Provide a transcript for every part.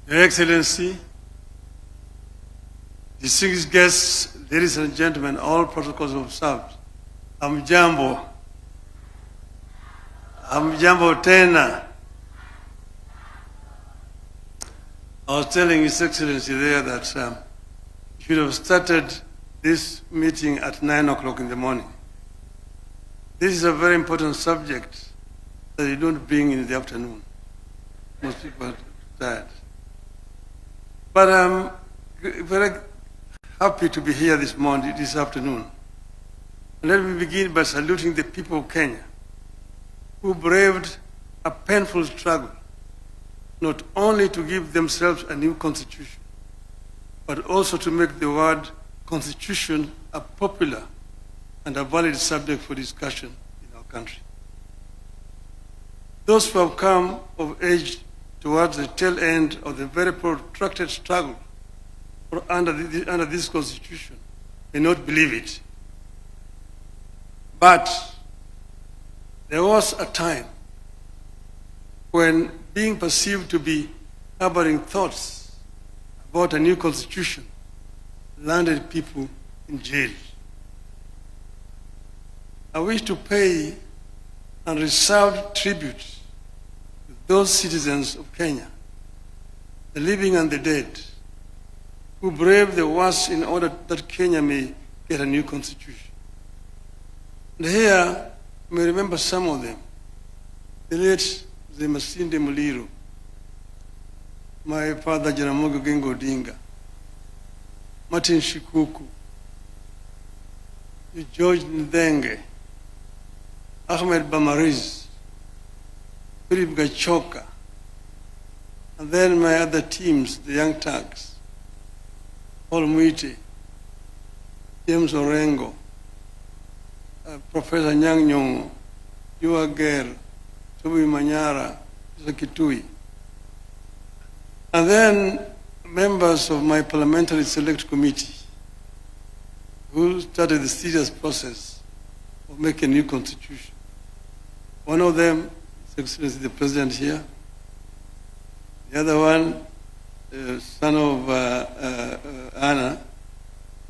Your Excellency, distinguished guests, ladies and gentlemen, all protocols observed. Hamjambo. Hamjambo tena. I was telling His Excellency there that you should have started this meeting at 9 o'clock in the morning. This is a very important subject that you don't bring in the afternoon. Most people are tired. But I'm very happy to be here this morning, this afternoon. And let me begin by saluting the people of Kenya who braved a painful struggle, not only to give themselves a new constitution, but also to make the word constitution a popular and a valid subject for discussion in our country. Those who have come of age towards the tail end of the very protracted struggle under this constitution may not believe it. But there was a time when being perceived to be harboring thoughts about a new constitution landed people in jail. I wish to pay unreserved tribute to those citizens of Kenya, the living and the dead, who braved the worst in order that Kenya may get a new constitution. And here, you may remember some of them. The late Masinde Muliro, my father Jaramogi Oginga Odinga, Martin Shikuku, George Ndenge, Ahmed Bamariz, Philip Gachoka, and then my other teams, the Young Turks, Paul Muite, James Orengo, Professor Nyang Nyongo, Yua Ger, Toby Manyara, Kitui. And then members of my parliamentary select committee who started the serious process of making a new constitution. One of them, His Excellency the President here. The other one, the son of Anna,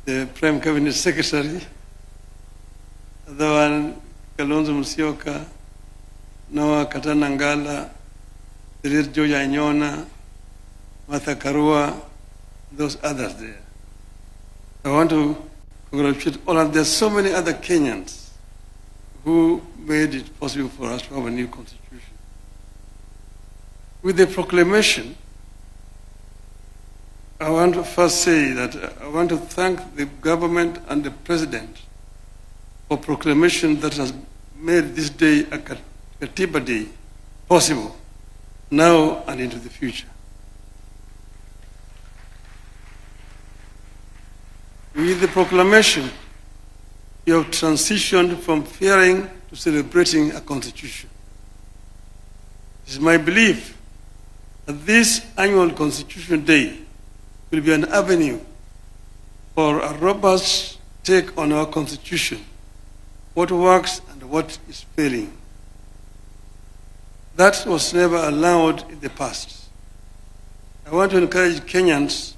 the Prime Cabinet Secretary. The other one, Kalonzo Musyoka, Noah Katanangala, the late George Anyona, Martha Karua, those others there. I want to congratulate all of them. There are so many other Kenyans who made it possible for us to have a new constitution. With the proclamation, I want to first say that I want to thank the government and the president for proclamation that has made this day a Katiba Day possible now and into the future. With the proclamation, you have transitioned from fearing to celebrating a constitution. It is my belief that this annual Constitution Day will be an avenue for a robust take on our constitution, what works and what is failing. That was never allowed in the past. I want to encourage Kenyans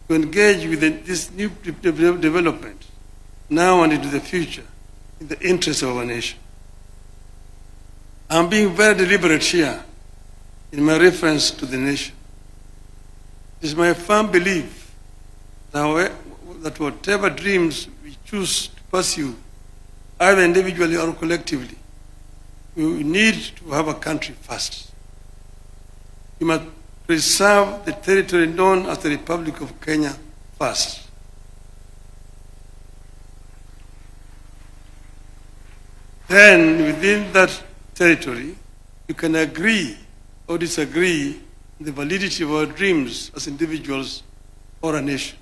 to engage with this new development now and into the future in the interest of our nation. I'm being very deliberate here in my reference to the nation. It is my firm belief that whatever dreams we choose to pursue, either individually or collectively, we need to have a country first. We must preserve the territory known as the Republic of Kenya first. Then, within that territory, you can agree or disagree on the validity of our dreams as individuals or a nation.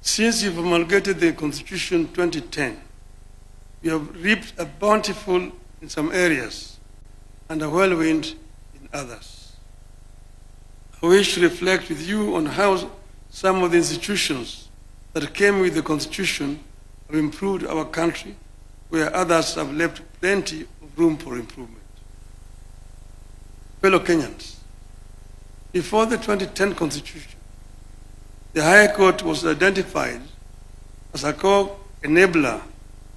Since you promulgated the Constitution 2010, we have reaped a bountiful in some areas and a whirlwind in others. I wish to reflect with you on how some of the institutions that came with the Constitution have improved our country, where others have left plenty of room for improvement. Fellow Kenyans, Before the 2010 Constitution, the High Court was identified as a core enabler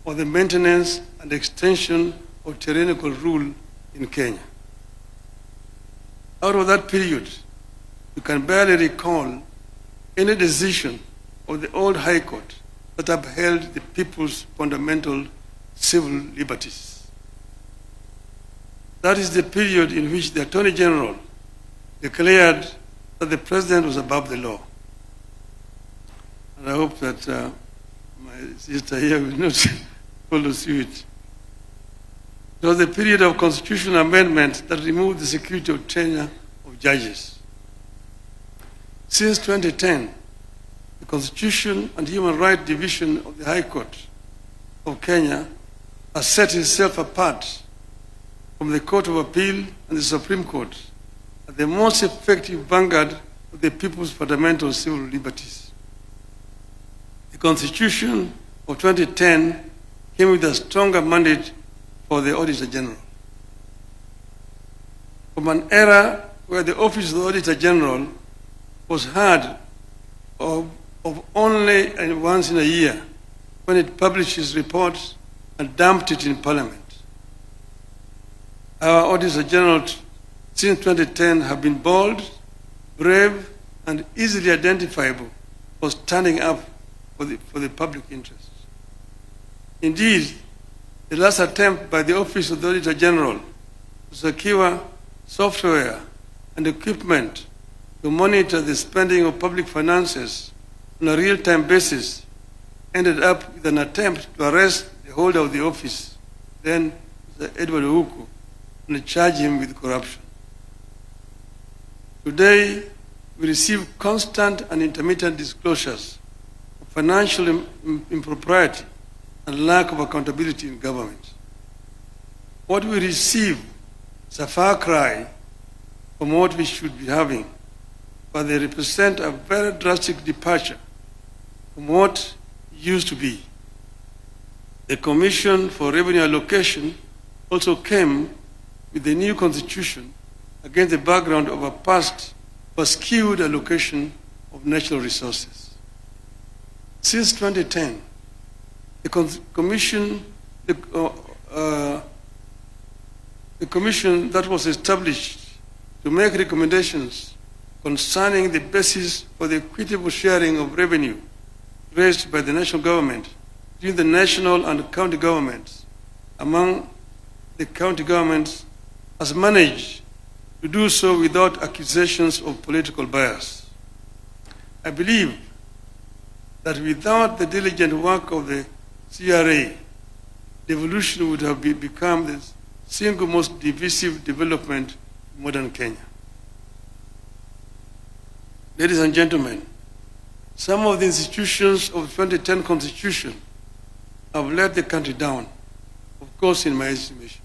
of the maintenance and extension of tyrannical rule in Kenya. Out of that period, you can barely recall any decision of the old High Court that upheld the people's fundamental civil liberties. That is the period in which the Attorney General declared that the President was above the law. And I hope that my sister here will not follow suit. It was the period of constitutional amendment that removed the security of tenure of judges. Since 2010, the Constitution and Human Rights Division of the High Court of Kenya has set itself apart from the Court of Appeal and the Supreme Court as the most effective vanguard of the people's fundamental civil liberties. The Constitution of 2010 came with a stronger mandate for the Auditor General. From an era where the Office of the Auditor General was heard of only once in a year when it published its reports and dumped it in Parliament. Our Auditor General since 2010 have been bold, brave, and easily identifiable for standing up for the public interest. Indeed, the last attempt by the Office of the Auditor General to secure software and equipment to monitor the spending of public finances on a real-time basis ended up with an attempt to arrest the holder of the office, then Edward Uhuru, and charge him with corruption. Today, we receive constant and intermittent disclosures of financial impropriety and lack of accountability in government. What we receive is a far cry from what we should be having, but they represent a very drastic departure from what used to be. The Commission for Revenue Allocation also came with the new constitution against the background of a past skewed allocation of natural resources. Since 2010, the commission that was established to make recommendations concerning the basis for the equitable sharing of revenue raised by the national government between the national and county governments among the county governments has managed to do so without accusations of political bias. I believe that without the diligent work of the CRA, devolution would have become the single most divisive development in modern Kenya. Ladies and gentlemen, some of the institutions of the 2010 Constitution have let the country down, of course, in my estimation.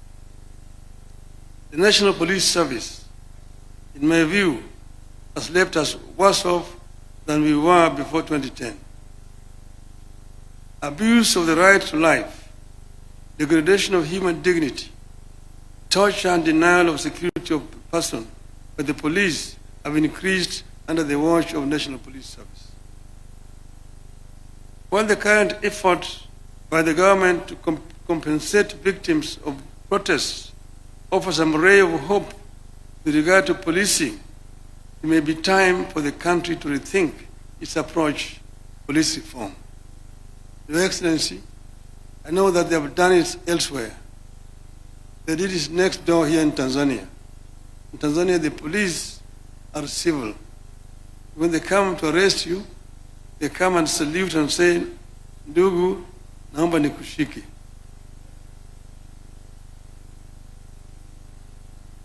The National Police Service, in my view, has left us worse off than we were before 2010. Abuse of the right to life, degradation of human dignity, torture and denial of security of person by the police have increased under the watch of National Police Service. While the current effort by the government to compensate victims of protests offers some ray of hope with regard to policing, it may be time for the country to rethink its approach to police reform. Your Excellency, I know that they have done it elsewhere. They did it next door here in Tanzania. In Tanzania, the police are civil. When they come to arrest you, they come and salute and say, "Ndugu, naomba nikushike."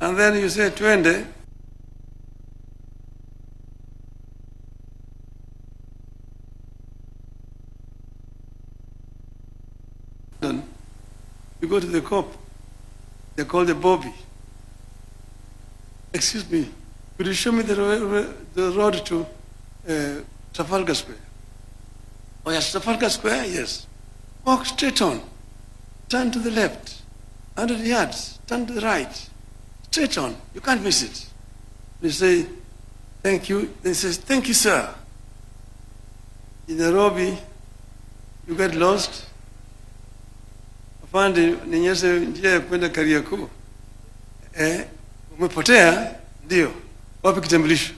And then you say, "Twende." You go to the cop. They call the Bobby. "Excuse me, could you show me the road to Trafalgar Square?" "Oh yes, Trafalgar Square, yes. Walk straight on. Turn to the left. 100 yards. Turn to the right. Straight on. You can't miss it." They say, Thank you. They says, thank you, sir. In Nairobi, you got lost. Afande, ninyeshe njia ya kwenda Kariakoo. Umepotea? Ndio. Wapi kitambulisho?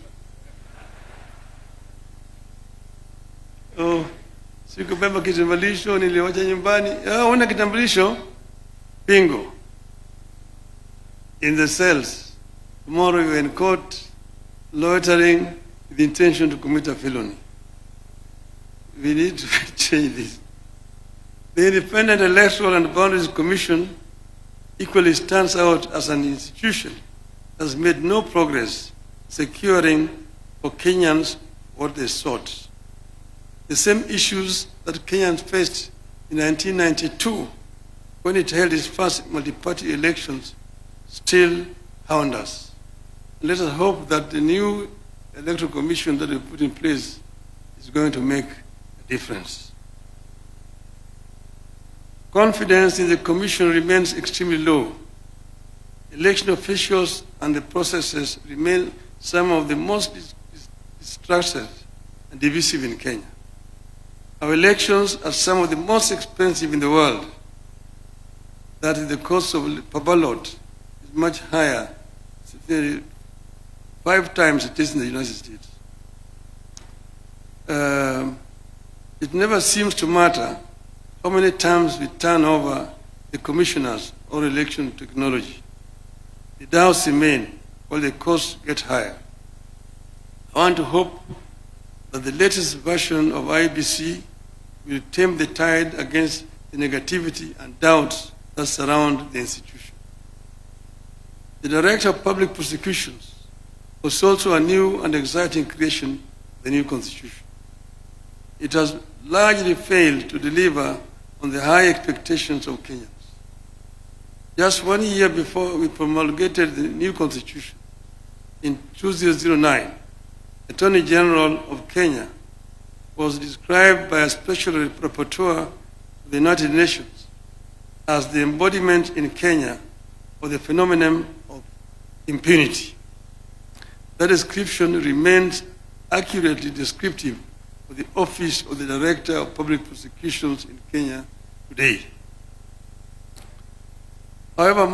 Oh, sikubeba kitambulisho, niliwacha nyumbani. Una kitambulisho? Bingo. In the cells. Tomorrow you are in court, loitering with the intention to commit a felony. We need to change this. The Independent Electoral and Boundaries Commission equally stands out as an institution that has made no progress securing for Kenyans what they sought. The same issues that Kenyans faced in 1992 when it held its first multi-party elections still hound us. Let us hope that the new electoral commission that we put in place is going to make a difference. Confidence in the commission remains extremely low. Election officials and the processes remain some of the most distrusted and divisive in Kenya. Our elections are some of the most expensive in the world. That is, the cost of per ballot is much higher, 5 times it is in the United States. It never seems to matter how many times we turn over the commissioners or election technology. The doubts remain while the costs get higher. I want to hope that the latest version of IBC will tame the tide against the negativity and doubts that surround the institution. The Director of Public Prosecutions was also a new and exciting creation of the new Constitution. It has largely failed to deliver on the high expectations of Kenyans. Just 1 year before we promulgated the new Constitution, in 2009, Attorney General of Kenya was described by a special rapporteur of the United Nations as the embodiment in Kenya of the phenomenon of impunity. That description remains accurately descriptive of the office of the Director of Public Prosecutions in Kenya today. However,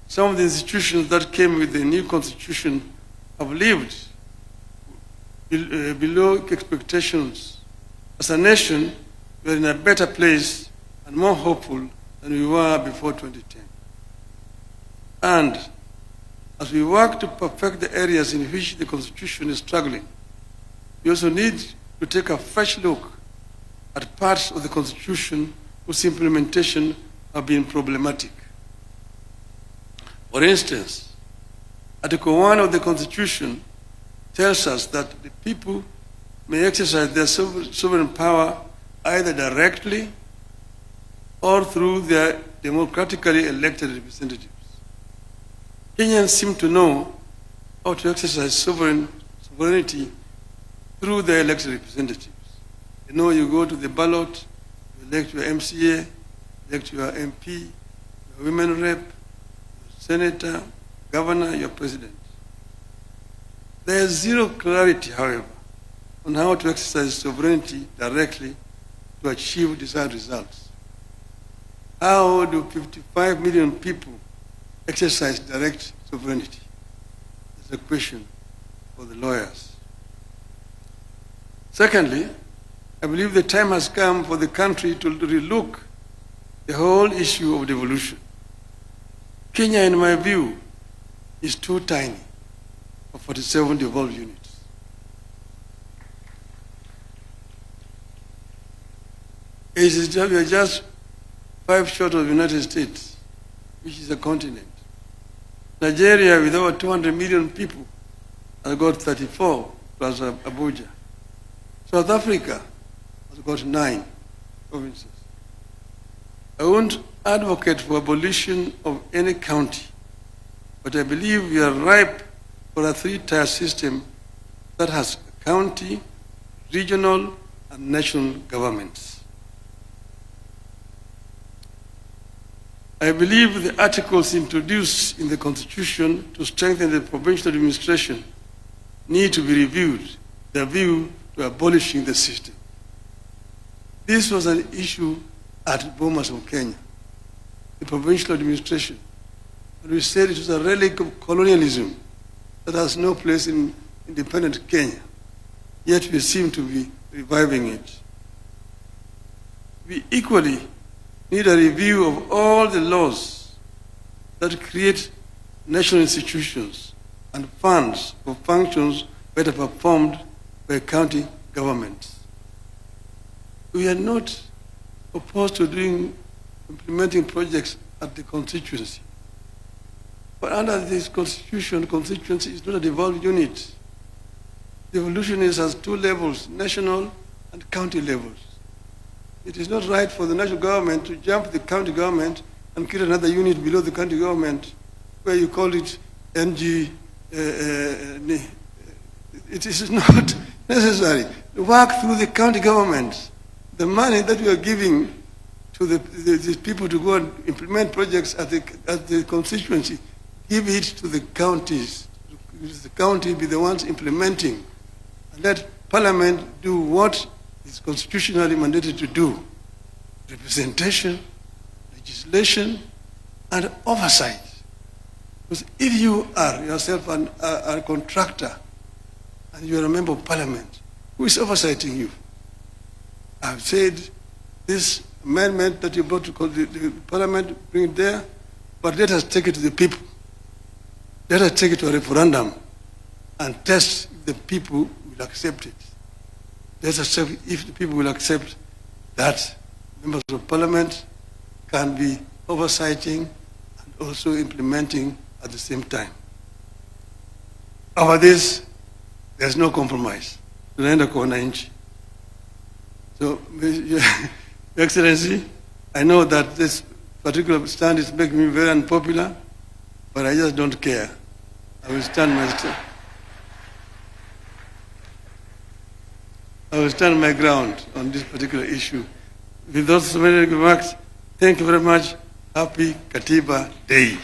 some of the institutions that came with the new constitution have lived below expectations. As a nation, we are in a better place and more hopeful than we were before 2010. And as we work to perfect the areas in which the Constitution is struggling, we also need to take a fresh look at parts of the Constitution whose implementation have been problematic. For instance, Article 1 of the Constitution tells us that the people may exercise their sovereign power either directly or through their democratically elected representatives. Kenyans seem to know how to exercise sovereignty through their elected representatives. You know, you go to the ballot, you elect your MCA, elect your MP, your women rep, your senator, governor, your president. There is zero clarity, however, on how to exercise sovereignty directly to achieve desired results. How do 55 million people exercise direct sovereignty? That's a question for the lawyers. Secondly, I believe the time has come for the country to relook the whole issue of devolution. Kenya, in my view, is too tiny for 47 devolved units. We are just 5 short of the United States, which is a continent. Nigeria, with over 200 million people, has got 34 plus Abuja. South Africa has got 9 provinces. I won't advocate for abolition of any county, but I believe we are ripe for a 3-tier system that has county, regional, and national governments. I believe the articles introduced in the Constitution to strengthen the provincial administration need to be reviewed, the view to abolishing the system. This was an issue at Bomas of Kenya, the provincial administration. And we said it was a relic of colonialism that has no place in independent Kenya, yet we seem to be reviving it. We equally need a review of all the laws that create national institutions and funds for functions better performed by county governments. We are not opposed to implementing projects at the constituency. But under this constitution, constituency is not a devolved unit. Devolution has two levels, national and county levels. It is not right for the national government to jump the county government and create another unit below the county government where you call it NG. It is not necessary. Work through the county government. The money that we are giving to the people to go and implement projects at the constituency, give it to the counties. The county be the ones implementing. And let Parliament do what is constitutionally mandated to do. Representation, legislation, and oversight. Because if you are yourself a contractor and you are a member of Parliament, who is oversighting you? I've said this amendment that you brought to the Parliament, bring it there, but let us take it to the people. Let us take it to a referendum and test if the people will accept it. Let us check if the people will accept that members of Parliament can be oversighting and also implementing at the same time. Over this, there's no compromise. Tunaenda kwa wananchi. So, Your Excellency, I know that this particular stand is making me very unpopular, but I just don't care. I will stand my ground on this particular issue. With those many remarks, thank you very much. Happy Katiba Day.